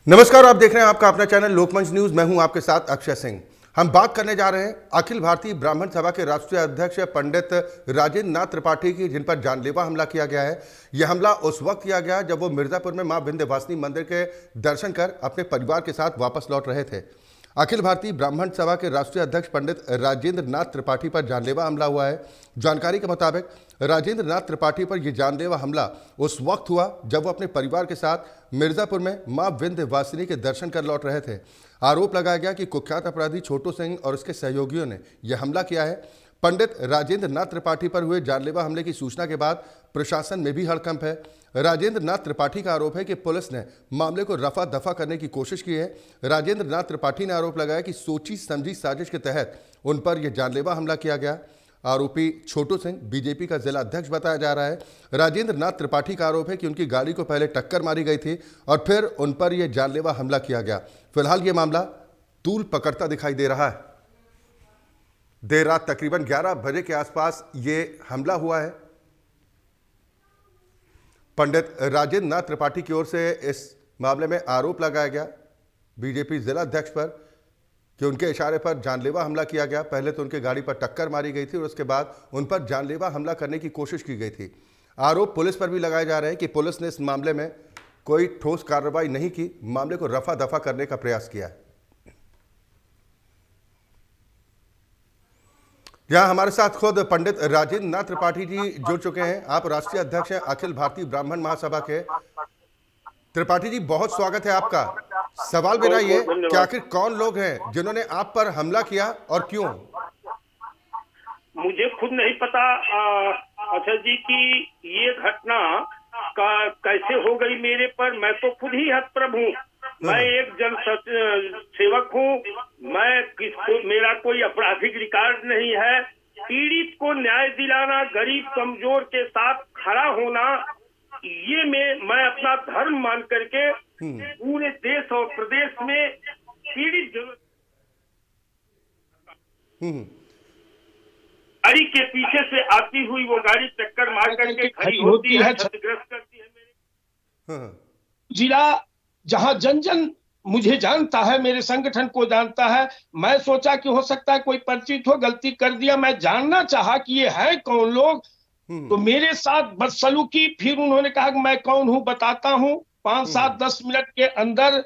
नमस्कार, आप देख रहे हैं आपका अपना चैनल लोकमंच न्यूज। मैं हूं आपके साथ अक्षय सिंह। हम बात करने जा रहे हैं अखिल भारतीय ब्राह्मण सभा के राष्ट्रीय अध्यक्ष पंडित राजेंद्र नाथ त्रिपाठी की, जिन पर जानलेवा हमला किया गया है। यह हमला उस वक्त किया गया जब वो मिर्जापुर में मां विंध्यवासिनी मंदिर के दर्शन कर अपने परिवार के साथ वापस लौट रहे थे। अखिल भारतीय ब्राह्मण सभा के राष्ट्रीय अध्यक्ष पंडित राजेंद्र नाथ त्रिपाठी पर जानलेवा हमला हुआ है। जानकारी के मुताबिक राजेंद्र नाथ त्रिपाठी पर यह जानलेवा हमला उस वक्त हुआ जब वो अपने परिवार के साथ मिर्जापुर में मां विंध्यवासिनी के दर्शन कर लौट रहे थे। आरोप लगाया गया कि कुख्यात अपराधी छोटू सिंह और उसके सहयोगियों ने यह हमला किया है। पंडित राजेंद्र नाथ त्रिपाठी पर हुए जानलेवा हमले की सूचना के बाद प्रशासन में भी हड़कंप है। राजेंद्र नाथ त्रिपाठी का आरोप है कि पुलिस ने मामले को रफा दफा करने की कोशिश की है। राजेंद्र नाथ त्रिपाठी ने आरोप लगाया कि सोची समझी साजिश के तहत उन पर यह जानलेवा हमला किया गया। आरोपी छोटू सिंह बीजेपी का जिला अध्यक्ष बताया जा रहा है। राजेंद्र नाथ त्रिपाठी का आरोप है कि उनकी गाड़ी को पहले टक्कर मारी गई थी और फिर उन पर यह जानलेवा हमला किया गया। फिलहाल यह मामला तूल पकड़ता दिखाई दे रहा है। देर रात तकरीबन 11 बजे के आसपास ये हमला हुआ है। पंडित राजेंद्र नाथ त्रिपाठी की ओर से इस मामले में आरोप लगाया गया बीजेपी जिला अध्यक्ष पर कि उनके इशारे पर जानलेवा हमला किया गया। पहले तो उनके गाड़ी पर टक्कर मारी गई थी और उसके बाद उन पर जानलेवा हमला करने की कोशिश की गई थी। आरोप पुलिस पर भी लगाए जा रहे हैं कि पुलिस ने इस मामले में कोई ठोस कार्रवाई नहीं की, मामले को रफा दफा करने का प्रयास किया है। यहाँ हमारे साथ खुद पंडित राजेंद्र नाथ त्रिपाठी जी जुड़ चुके हैं। आप राष्ट्रीय अध्यक्ष हैं अखिल भारतीय ब्राह्मण महासभा के। त्रिपाठी जी, बहुत स्वागत है आपका। सवाल मेरा ये कि आखिर कौन लोग हैं जिन्होंने आप पर हमला किया और क्यों? मुझे खुद नहीं पता अच्छा जी कि ये घटना कैसे हो गई मेरे पर। मैं तो खुद ही हतप्रभ हूँ। मैं एक जन सेवक हूँ। मेरा कोई आपराधिक रिकॉर्ड नहीं है। पीड़ित को न्याय दिलाना, गरीब कमजोर के साथ खड़ा होना, ये मैं अपना धर्म मान करके पूरे देश और प्रदेश में पीड़ित गाड़ी के पीछे से आती हुई वो गाड़ी टक्कर मार करके खड़ी होती है, क्षतिग्रस्त करती है मेरे जिला जहां जन जन मुझे जानता है, मेरे संगठन को जानता है। मैं सोचा कि हो सकता है कोई परिचित हो, गलती कर दिया। मैं जानना चाहा कि ये है कौन लोग, तो मेरे साथ बदसलूकी। फिर उन्होंने कहा कि मैं कौन हूं बताता हूं। 5-7-10 मिनट के अंदर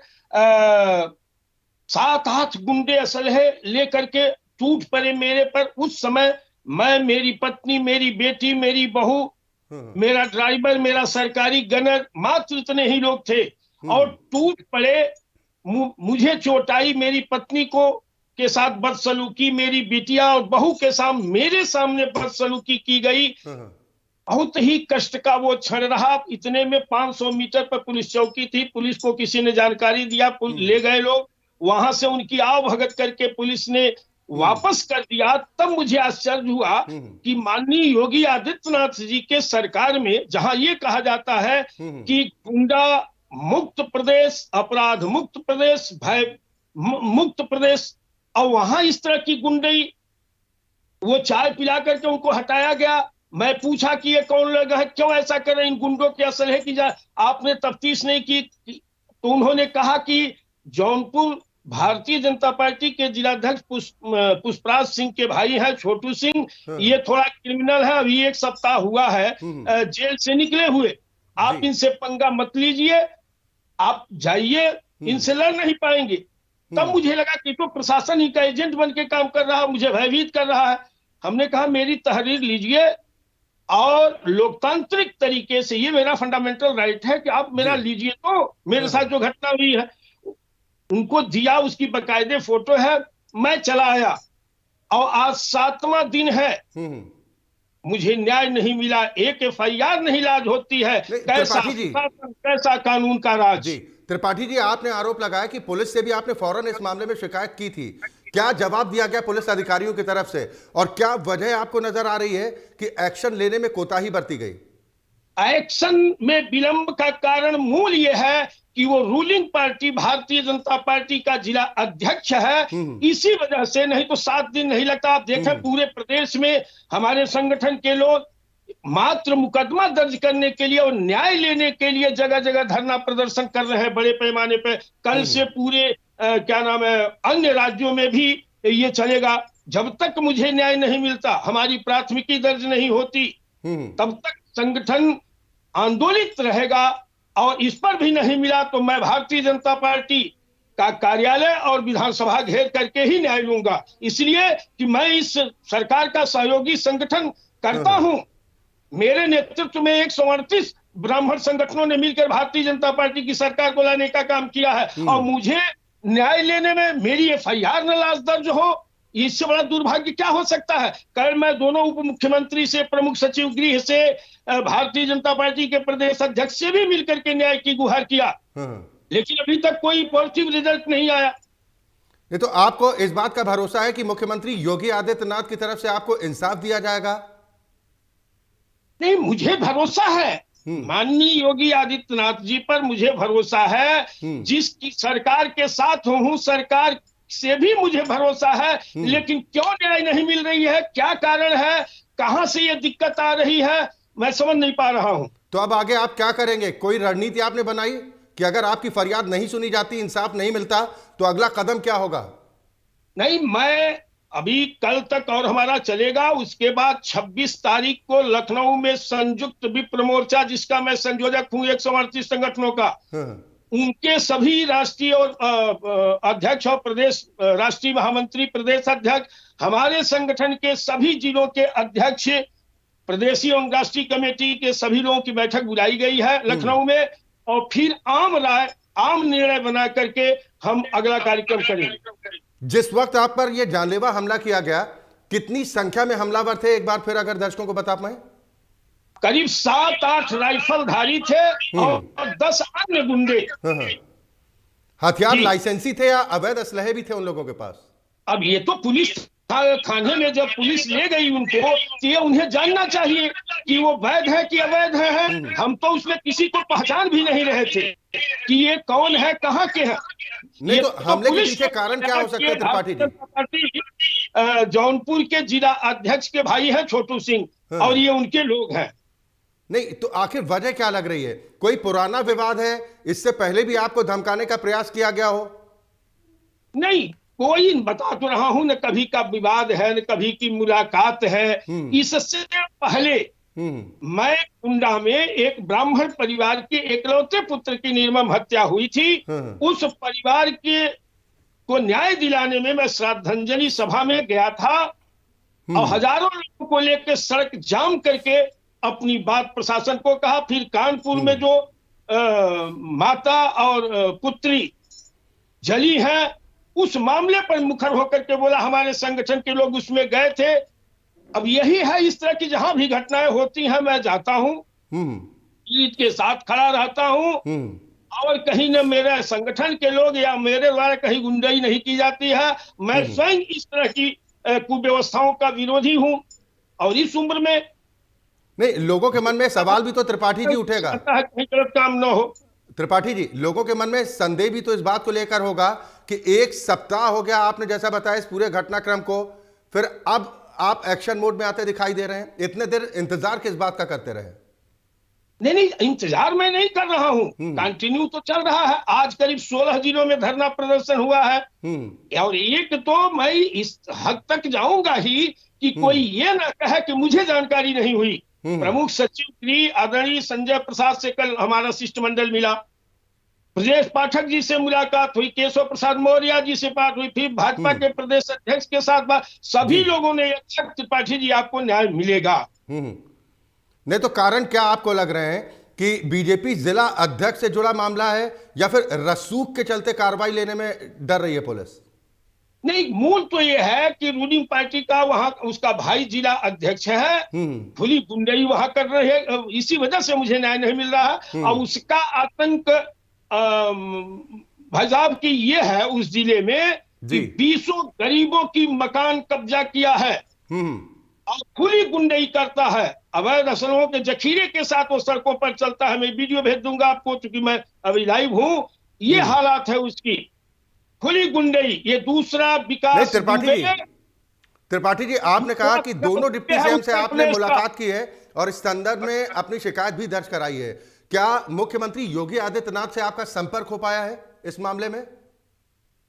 7-8 गुंडे असलहे लेकर के टूट पड़े मेरे पर। उस समय मैं, मेरी पत्नी, मेरी बेटी, मेरी बहू, मेरा ड्राइवर, मेरा सरकारी गनर, मात्र इतने ही लोग थे और टूट पड़े। मुझे चोट आई, मेरी पत्नी को के साथ बदसलूकी, मेरी बिटिया और बहू के सामने मेरे सामने बदसलूकी की गई। बहुत ही कष्ट का वो क्षण रहा। इतने में 500 मीटर पर पुलिस चौकी थी। पुलिस को किसी ने जानकारी दिया, ले गए लोग। वहां से उनकी आव भगत करके पुलिस ने वापस कर दिया। तब मुझे आश्चर्य हुआ कि माननीय योगी आदित्यनाथ जी के सरकार में, जहां ये कहा जाता है कि गुंडा मुक्त प्रदेश, अपराध मुक्त प्रदेश, भय मुक्त प्रदेश, और वहां इस तरह की गुंडई, वो चाय पिला करके उनको हटाया गया। मैं पूछा कि ये कौन लोग है, क्यों ऐसा कर रहे हैं, इन गुंडों के असल है कि आपने तफ्तीश नहीं की? तो उन्होंने कहा कि जौनपुर भारतीय जनता पार्टी के जिलाध्यक्ष पुष्पराज सिंह के भाई हैं, छोटू सिंह। ये थोड़ा क्रिमिनल है, अभी 1 सप्ताह हुआ है जेल से निकले हुए। आप इनसे पंगा मत लीजिए, आप जाइए, इनसे लड़ नहीं पाएंगे। तब मुझे लगा कि तो प्रशासन ही का एजेंट बन के काम कर रहा है, मुझे भयभीत कर रहा है। हमने कहा मेरी तहरीर लीजिए और लोकतांत्रिक तरीके से, ये मेरा फंडामेंटल राइट है कि आप मेरा लीजिए। तो मेरे साथ जो घटना हुई है उनको दिया, उसकी बाकायदे फोटो है। मैं चला आया और आज 7वां दिन है, मुझे न्याय नहीं मिला। एक FIR नहीं लाज होती है। कैसा कानून का राज। त्रिपाठी जी, आपने आरोप लगाया कि पुलिस से भी आपने फौरन इस मामले में शिकायत की थी। क्या जवाब दिया गया पुलिस अधिकारियों की तरफ से, और क्या वजह आपको नजर आ रही है कि एक्शन लेने में कोताही बरती गई? एक्शन में विलंब का कारण मूल यह है कि वो ruling party Bharatiya Janata party का जिला अध्यक्ष है। इसी वजह से, नहीं तो 7 दिन नहीं लगता। आप देखें पूरे प्रदेश में हमारे संगठन के लोग मात्र मुकदमा दर्ज करने के लिए और न्याय लेने के लिए जगह जगह धरना प्रदर्शन कर रहे हैं बड़े पैमाने पे। कल से पूरे क्या नाम है अन्य राज्यों में भी ये चलेगा। जब तक मुझे न्याय नहीं मिलता, हमारी प्राथमिकी दर्ज नहीं होती, तब तक संगठन आंदोलित रहेगा। और इस पर भी नहीं मिला तो मैं भारतीय जनता पार्टी का कार्यालय और विधानसभा घेर करके ही न्याय लूंगा। इसलिए कि मैं इस सरकार का सहयोगी संगठन करता हूं। मेरे नेतृत्व में 138 ब्राह्मण संगठनों ने मिलकर भारतीय जनता पार्टी की सरकार को लाने का काम किया है। और मुझे न्याय लेने में मेरी एफआईआर न लाश दर्ज हो, इससे बड़ा दुर्भाग्य क्या हो सकता है। कल मैं दोनों उप मुख्यमंत्री से, प्रमुख सचिव गृह से, भारतीय जनता पार्टी के प्रदेश अध्यक्ष से भी मिलकर के न्याय की गुहार किया, लेकिन अभी तक कोई पॉजिटिव रिजल्ट नहीं आया। ये तो आपको इस बात का भरोसा है कि मुख्यमंत्री योगी आदित्यनाथ की तरफ से आपको इंसाफ दिया जाएगा? नहीं, मुझे भरोसा है माननीय योगी आदित्यनाथ जी पर, मुझे भरोसा है। जिसकी सरकार के साथ हूं, सरकार से भी मुझे भरोसा है। लेकिन क्यों न्याय नहीं मिल रही है, क्या कारण है, कहां से ये दिक्कत आ रही है, मैं समझ नहीं पा रहा हूं। तो अब आगे आप क्या करेंगे? कोई रणनीति आपने बनाई कि अगर आपकी फरियाद नहीं सुनी जाती, इंसाफ नहीं मिलता, तो अगला कदम क्या होगा? नहीं, मैं अभी कल तक और हमारा चलेगा। उसके बाद 26 तारीख को लखनऊ में संयुक्त विप्र मोर्चा, जिसका मैं संयोजक हूं 138 संगठनों का, उनके सभी राष्ट्रीय और अध्यक्ष और प्रदेश राष्ट्रीय महामंत्री, प्रदेश अध्यक्ष, हमारे संगठन के सभी जिलों के अध्यक्ष, प्रदेशी एवं राष्ट्रीय कमेटी के सभी लोगों की बैठक बुलाई गई है लखनऊ में। और फिर आम निर्णय बना करके हम अगला कार्यक्रम करेंगे। जिस वक्त आप पर यह जानलेवा हमला किया गया, कितनी संख्या में हमलावर थे, एक बार फिर अगर दर्शकों को बता पाए? करीब 7-8 राइफलधारी थे और 10 अन्य गुंडे। हथियार लाइसेंसी थे या अवैध असलहे भी थे उन लोगों के पास? अब ये तो पुलिस थाने में जब पुलिस ले गई उनको, तो ये उन्हें जानना चाहिए कि वो वैध है कि अवैध है। हम तो उसमें किसी को पहचान भी नहीं रहे थे कि ये कौन है, कहाँ के हैं। नहीं तो हमले के पीछे कारण क्या हो सकते हैं त्रिपाठी जी? जौनपुर के जिला अध्यक्ष के भाई हैं छोटू सिंह, और ये उनके लोग हैं। नहीं तो आखिर वजह क्या लग रही है? कोई पुराना विवाद है? इससे पहले भी आपको धमकाने का प्रयास किया गया हो? नहीं, कोई, बता तो रहा हूं, न कभी का विवाद है, न कभी की मुलाकात है। इससे पहले मैं कुंडा में एक ब्राह्मण परिवार के एकलौते पुत्र की निर्मम हत्या हुई थी। उस परिवार के को न्याय दिलाने में मैं श्रद्धांजलि सभा में गया था और हजारों लोगों को लेकर सड़क जाम करके अपनी बात प्रशासन को कहा। फिर कानपुर में जो माता और पुत्री जली है, उस मामले पर मुखर होकर के बोला हमारे संगठन के लोग उसमें गए थे। अब यही है, इस तरह की जहां भी घटनाएं होती हैं मैं जाता हूं, पुलिस के साथ खड़ा रहता हूं, और कहीं न मेरे संगठन के लोग या मेरे द्वारा कहीं गुंडाई नहीं की जाती है। मैं स्वयं इस तरह की कुव्यवस्थाओं का विरोधी हूं। और इस उम्र में नहीं, लोगों के मन में सवाल भी तो त्रिपाठी जी उठेगा, कहीं गलत काम न हो। त्रिपाठी जी, लोगों के मन में संदेह भी तो इस बात को लेकर होगा कि 1 सप्ताह हो गया आपने जैसा बताया इस पूरे घटनाक्रम को, फिर अब आप एक्शन मोड में आते दिखाई दे रहे हैं। इतने देर इंतजार किस बात का करते रहे? नहीं, इंतजार मैं नहीं कर रहा हूं, कंटिन्यू तो चल रहा है। आज करीब 16 जिलों में धरना प्रदर्शन हुआ है। और एक तो मैं इस हद तक जाऊंगा ही कि कोई ये ना कहे कि मुझे जानकारी नहीं हुई। प्रमुख सचिव गृह आदरणीय संजय प्रसाद से कल हमारा शिष्टमंडल मिला, प्रदेश पाठक जी से मुलाकात हुई, केशव प्रसाद मौर्य जी से बात हुई, फिर भाजपा के प्रदेश अध्यक्ष के साथ बात। सभी लोगों ने त्रिपाठी जी आपको न्याय मिलेगा। नहीं तो कारण क्या आपको लग रहे हैं कि बीजेपी जिला अध्यक्ष से जुड़ा मामला है या फिर रसूख के चलते कार्रवाई लेने में डर रही है पुलिस? नहीं, मूल तो ये है कि रूलिंग पार्टी का वहां उसका भाई जिला अध्यक्ष है, खुली गुंडाई वहां कर रहे हैं, इसी वजह से मुझे न्याय नहीं मिल रहा है। और उसका आतंक भाई साहब की ये है उस जिले में कि 20 गरीबों की मकान कब्जा किया है और खुली गुंडाई करता है। अवैध असलों के जखीरे के साथ वो सड़कों पर चलता है। मैं वीडियो भेज दूंगा आपको, क्योंकि मैं अभी लाइव हूं। ये हालात है उसकी, खुली गुंडाई। ये दूसरा विकास। त्रिपाठी जी, आपने कहा कि दोनों डिप्टी सीएम से आपने मुलाकात की है, और इस संदर्भ में अपनी शिकायत भी दर्ज कराई है। क्या मुख्यमंत्री योगी आदित्यनाथ से आपका संपर्क हो पाया है इस मामले में?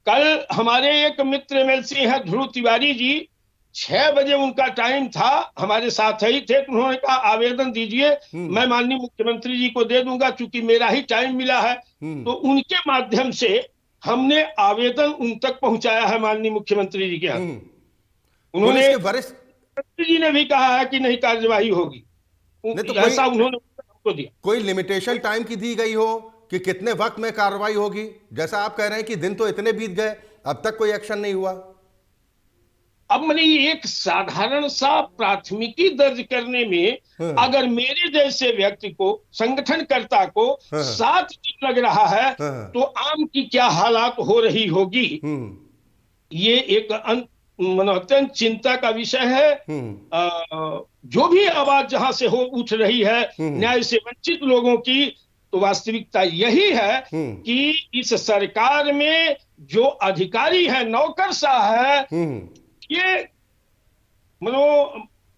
कल हमारे एक मित्र एमएलसी हैं ध्रुव तिवारी जी, 6 बजे उनका टाइम था, हमारे साथ ही थे। उन्होंने कहा आवेदन दीजिए, मैं माननीय मुख्यमंत्री जी को दे दूंगा, चूंकि मेरा ही टाइम मिला है। तो उनके माध्यम से हमने आवेदन उन तक पहुंचाया है माननीय मुख्यमंत्री जी के यहाँ। उन्होंने पुलिस के वरिष्ठ मुख्यमंत्री जी ने भी कहा है कि नहीं कार्यवाही होगी, तो ऐसा उन्होंने हमको दिया। कोई लिमिटेशन टाइम की दी गई हो कि कितने वक्त में कार्रवाई होगी? जैसा आप कह रहे हैं कि दिन तो इतने बीत गए, अब तक कोई एक्शन नहीं हुआ। अब मैंने एक साधारण सा प्राथमिकी दर्ज करने में अगर मेरे जैसे व्यक्ति को, संगठनकर्ता को 7 दिन लग रहा है, तो आम की क्या हालात हो रही होगी। ये एक अत्यंत चिंता का विषय है। जो भी आवाज जहां से हो उठ रही है न्याय से वंचित लोगों की, तो वास्तविकता यही है कि इस सरकार में जो अधिकारी है, नौकरशाह है,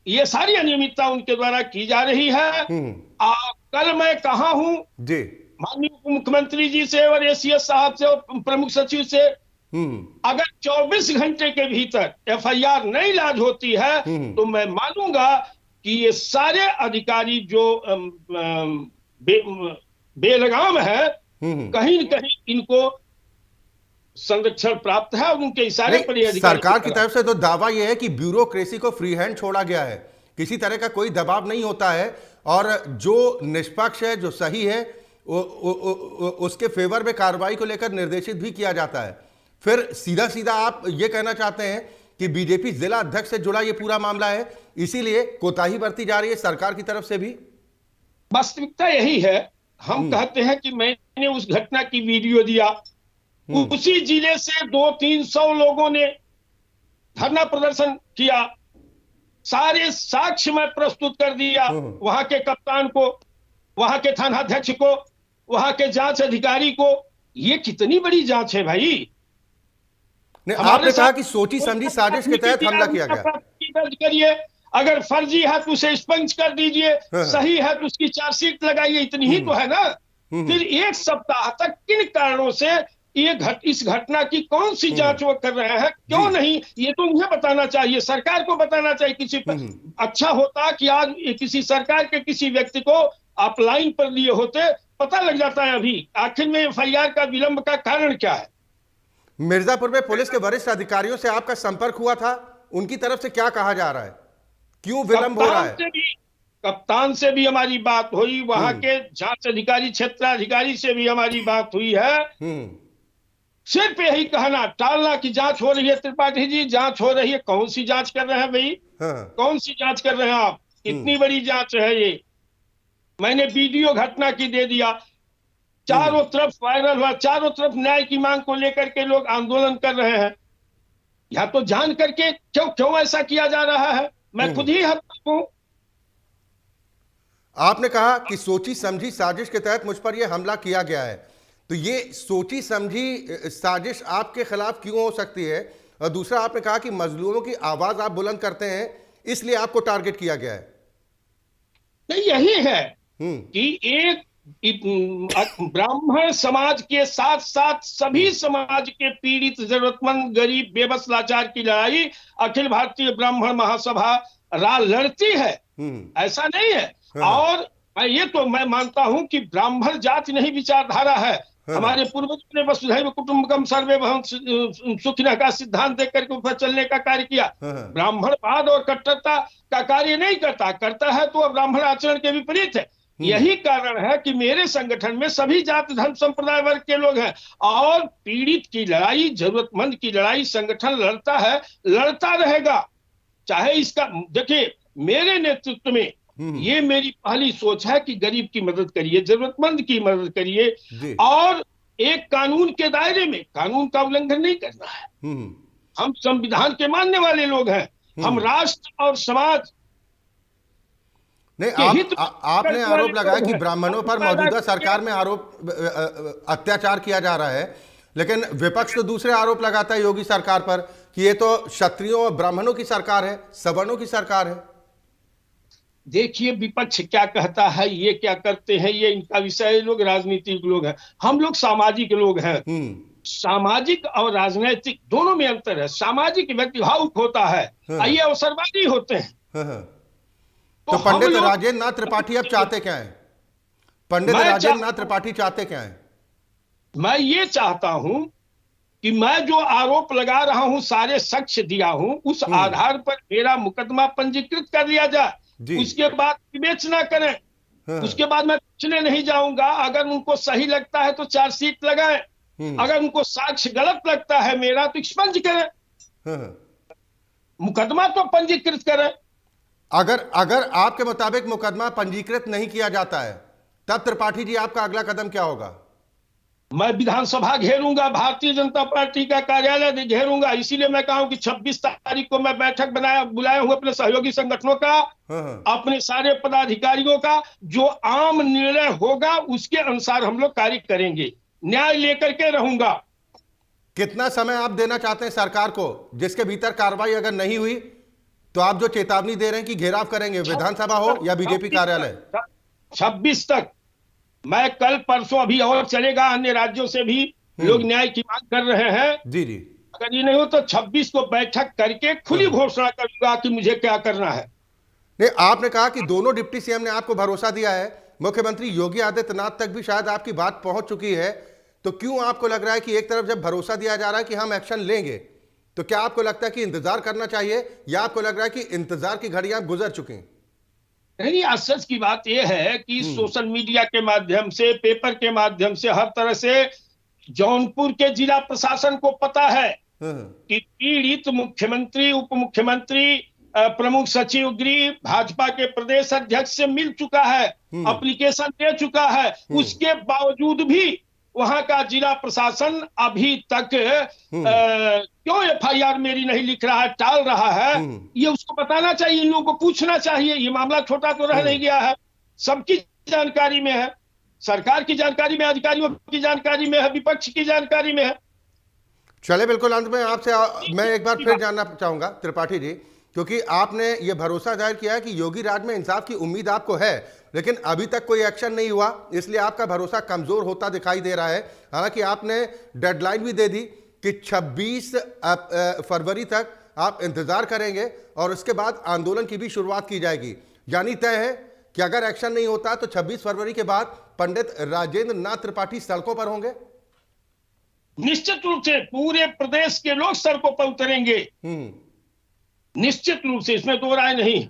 ये सारी अनियमितता उनके द्वारा की जा रही है। कल मैं कहा हूं जी माननीय उप मुख्यमंत्री जी से और एसीएस साहब से और प्रमुख सचिव से, अगर 24 घंटे के भीतर एफआईआर नहीं लॉन्च होती है तो मैं मानूंगा कि ये सारे अधिकारी जो बेलगाम है, कहीं न कहीं इनको संरक्षण प्राप्त है और उनके इशारे पर ये सरकार की तरफ से तो दावा यह है कि ब्यूरोक्रेसी को फ्री हैंड छोड़ा गया है, किसी तरह का कोई दबाव नहीं होता है और जो निष्पक्ष है, जो सही है, उसके फेवर में कार्रवाई को लेकर निर्देशित भी किया जाता है। फिर सीधा सीधा आप ये कहना चाहते हैं कि बीजेपी जिला अध्यक्ष से जुड़ा ये पूरा मामला है, इसीलिए कोताही बरती जा रही है सरकार की तरफ से भी? वास्तविकता यही है। हम कहते हैं कि मैंने उस घटना की वीडियो दिया, उसी जिले से 200-300 लोगों ने धरना प्रदर्शन किया, सारे साक्ष्य मैं प्रस्तुत कर दिया वहां के कप्तान को, वहां के थानाध्यक्ष को, वहां के जांच अधिकारी को। ये कितनी बड़ी जांच है भाई। आपने कहा कि सोची समझी साजिश के तहत हमला किया गया। दर्ज करिए, अगर फर्जी है तो उसे स्पंज कर दीजिए, सही है तो उसकी चार्जशीट लगाइए, इतनी ही तो है ना। फिर 1 सप्ताह तक किन कारणों से इस घटना की कौन सी जांच वो कर रहे हैं, क्यों नहीं, ये तो उन्हें बताना चाहिए, सरकार को बताना चाहिए। किसी पर अच्छा होता कि आज किसी सरकार के किसी व्यक्ति को आप लाइन पर लिए होते, पता लग जाता है अभी आखिर में एफआईआर का विलंब का कारण क्या है। मिर्जापुर में पुलिस के वरिष्ठ अधिकारियों से आपका संपर्क हुआ था, उनकी तरफ से क्या कहा जा रहा है, क्यों विलंब हो रहा है? कप्तान से भी हमारी बात हुई, वहां के जांच अधिकारी, क्षेत्राधिकारी से भी हमारी बात हुई है। सिर्फ यही कहना, टालना कि जांच हो रही है। त्रिपाठी जी, जांच हो रही है, कौन सी जांच कर रहे हैं भाई? कौन सी जांच कर रहे हैं आप? इतनी बड़ी जांच है ये। मैंने वीडियो घटना की दे दिया, चारों तरफ वायरल हुआ, चारों तरफ न्याय की मांग को लेकर के लोग आंदोलन कर रहे हैं। या तो जान करके क्यों ऐसा किया जा रहा है, मैं खुद ही हत्या हूं। आपने कहा कि सोची समझी साजिश के तहत मुझ पर यह हमला किया गया है, तो ये सोची समझी साजिश आपके खिलाफ क्यों हो सकती है? और दूसरा, आपने कहा कि मजलूमों की आवाज आप बुलंद करते हैं, इसलिए आपको टारगेट किया गया है। नहीं, यही है कि एक ब्राह्मण समाज के साथ साथ सभी समाज के पीड़ित, जरूरतमंद, गरीब, बेबस, लाचार की लड़ाई अखिल भारतीय ब्राह्मण महासभा लड़ती है, ऐसा नहीं है। और ये तो मैं मानता हूं कि ब्राह्मण जाति नहीं विचारधारा है। हमारे पूर्वजों ने वसुधैव कुटुंबकम सर्वेभवं सुखिनः का सिद्धांत देख करके ऊपर चलने का कार्य किया। ब्राह्मणवाद और कट्टरता का कार्य नहीं करता है तो ब्राह्मण आचरण के विपरीत है। यही कारण है कि मेरे संगठन में सभी जाति, धर्म, संप्रदाय, वर्ग के लोग हैं और पीड़ित की लड़ाई, जरूरतमंद की लड़ाई संगठन लड़ता है, लड़ता रहेगा। चाहे इसका, देखिए, मेरे नेतृत्व में ये मेरी पहली सोच है कि गरीब की मदद करिए, जरूरतमंद की मदद करिए और एक कानून के दायरे में, कानून का उल्लंघन नहीं करना है। हम संविधान के मानने वाले लोग हैं, हम राष्ट्र और समाज नहीं। आपने आरोप लगाया कि ब्राह्मणों पर मौजूदा सरकार में अत्याचार किया जा रहा है, लेकिन विपक्ष तो दूसरे आरोप लगाता है योगी सरकार पर कि ये तो क्षत्रियों और ब्राह्मणों की सरकार है, सवर्णों की सरकार है। देखिए विपक्ष क्या कहता है, ये क्या करते हैं, ये इनका विषय है। लोग राजनीतिक लोग हैं, हम लोग सामाजिक लोग हैं। सामाजिक और राजनीतिक दोनों में अंतर है। सामाजिक व्यक्ति भावुक होता है, ये अवसरवादी होते हैं। तो तो हम पंडित लोग, राजेंद्र नाथ त्रिपाठी अब चाहते क्या है? पंडित राजेंद्र नाथ त्रिपाठी चाहते क्या है? मैं ये चाहता हूं कि मैं जो आरोप लगा रहा हूं, सारे साक्ष्य दिया हूं, उस आधार पर मेरा मुकदमा पंजीकृत कर लिया जाए। उसके बाद विवेचना करें, उसके बाद मैं पूछने नहीं जाऊंगा। अगर उनको सही लगता है तो चार्जशीट लगाएं, अगर उनको साक्ष्य गलत लगता है मेरा तो एक्सपंज करें, मुकदमा तो पंजीकृत करें। अगर अगर आपके मुताबिक मुकदमा पंजीकृत नहीं किया जाता है, तब त्रिपाठी जी आपका अगला कदम क्या होगा? मैं विधानसभा घेरूंगा, भारतीय जनता पार्टी का कार्यालय घेरूंगा। इसीलिए मैं कहा हूं कि 26 तारीख को मैं बैठक बुलाया हूं अपने सहयोगी संगठनों का, अपने सारे पदाधिकारियों का। जो आम निर्णय होगा उसके अनुसार हम लोग कार्य करेंगे, न्याय लेकर के रहूंगा। कितना समय आप देना चाहते हैं सरकार को, जिसके भीतर कार्रवाई अगर नहीं हुई तो आप जो चेतावनी दे रहे हैं कि घेराव करेंगे, विधानसभा हो या बीजेपी कार्यालय? 26 तक। मैं कल परसों, अभी और चलेगा, अन्य राज्यों से भी लोग न्याय की मांग कर रहे हैं। जी जी। अगर ये नहीं हो तो 26 को बैठक करके खुली घोषणा करूंगा कि मुझे क्या करना है। नहीं, आपने कहा कि दोनों डिप्टी सीएम ने आपको भरोसा दिया है, मुख्यमंत्री योगी आदित्यनाथ तक भी शायद आपकी बात पहुंच चुकी है, तो क्यों आपको लग रहा है कि एक तरफ जब भरोसा दिया जा रहा है कि हम एक्शन लेंगे, तो क्या आपको लगता है कि इंतजार करना चाहिए, या आपको लग रहा है कि इंतजार की घड़ियां गुजर चुकी हैं? नहीं, असच की बात यह है कि सोशल मीडिया के माध्यम से, पेपर के माध्यम से, हर तरह से जौनपुर के जिला प्रशासन को पता है कि पीड़ित मुख्यमंत्री, उप मुख्यमंत्री, प्रमुख सचिव गृह, भाजपा के प्रदेश अध्यक्ष से मिल चुका है, एप्लीकेशन दे चुका है। उसके बावजूद भी वहां का जिला प्रशासन अभी तक क्यों एफआईआर मेरी नहीं लिख रहा है, टाल रहा है, ये उसको बताना चाहिए, इन लोगों को पूछना चाहिए। ये मामला छोटा तो रह नहीं गया है, सबकी जानकारी में है, सरकार की जानकारी में, अधिकारियों की जानकारी में है, विपक्ष की जानकारी में है। चले, बिल्कुल अंत में आपसे मैं एक बार फिर जानना चाहूंगा त्रिपाठी जी, क्योंकि आपने ये भरोसा जाहिर किया है कि योगी राज में इंसाफ की उम्मीद आपको है, लेकिन अभी तक कोई एक्शन नहीं हुआ, इसलिए आपका भरोसा कमजोर होता दिखाई दे रहा है। हालांकि आपने डेडलाइन भी दे दी कि 26 फरवरी तक आप इंतजार करेंगे और उसके बाद आंदोलन की भी शुरुआत की जाएगी। यानी तय है कि अगर एक्शन नहीं होता तो 26 फरवरी के बाद पंडित राजेंद्र नाथ त्रिपाठी सड़कों पर होंगे। निश्चित रूप से पूरे प्रदेश के लोग सड़कों पर उतरेंगे, निश्चित रूप से, इसमें दो राय नहीं।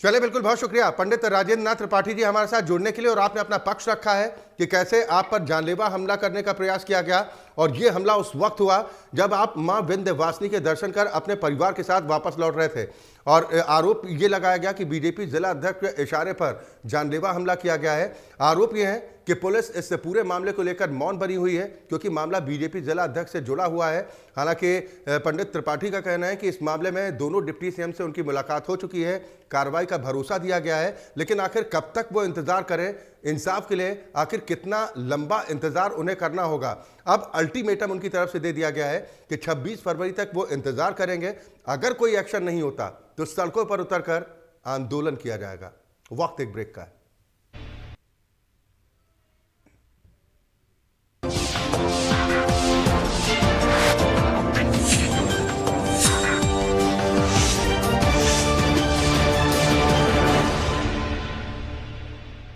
चलिए, बिल्कुल, बहुत शुक्रिया पंडित राजेंद्र नाथ त्रिपाठी जी हमारे साथ जुड़ने के लिए, और आपने अपना पक्ष रखा है कि कैसे आप पर जानलेवा हमला करने का प्रयास किया गया, और ये हमला उस वक्त हुआ जब आप मां विंध्यवासिनी के दर्शन कर अपने परिवार के साथ वापस लौट रहे थे, और आरोप ये लगाया गया कि बीजेपी जिला अध्यक्ष के इशारे पर जानलेवा हमला किया गया है। आरोप ये है कि पुलिस इस पूरे मामले को लेकर मौन बनी हुई है, क्योंकि मामला बीजेपी जिला अध्यक्ष से जुड़ा हुआ है। हालांकि पंडित त्रिपाठी का कहना है कि इस मामले में दोनों डिप्टी सीएम से उनकी मुलाकात हो चुकी है, कार्रवाई का भरोसा दिया गया है, लेकिन आखिर कब तक वो इंतजार करें इंसाफ के लिए, आखिर कितना लंबा इंतजार उन्हें करना होगा। अब अल्टीमेटम उनकी तरफ से दे दिया गया है कि 26 फरवरी तक वो इंतजार करेंगे, अगर कोई एक्शन नहीं होता तो सड़कों पर उतरकर आंदोलन किया जाएगा। वक्त एक ब्रेक का है।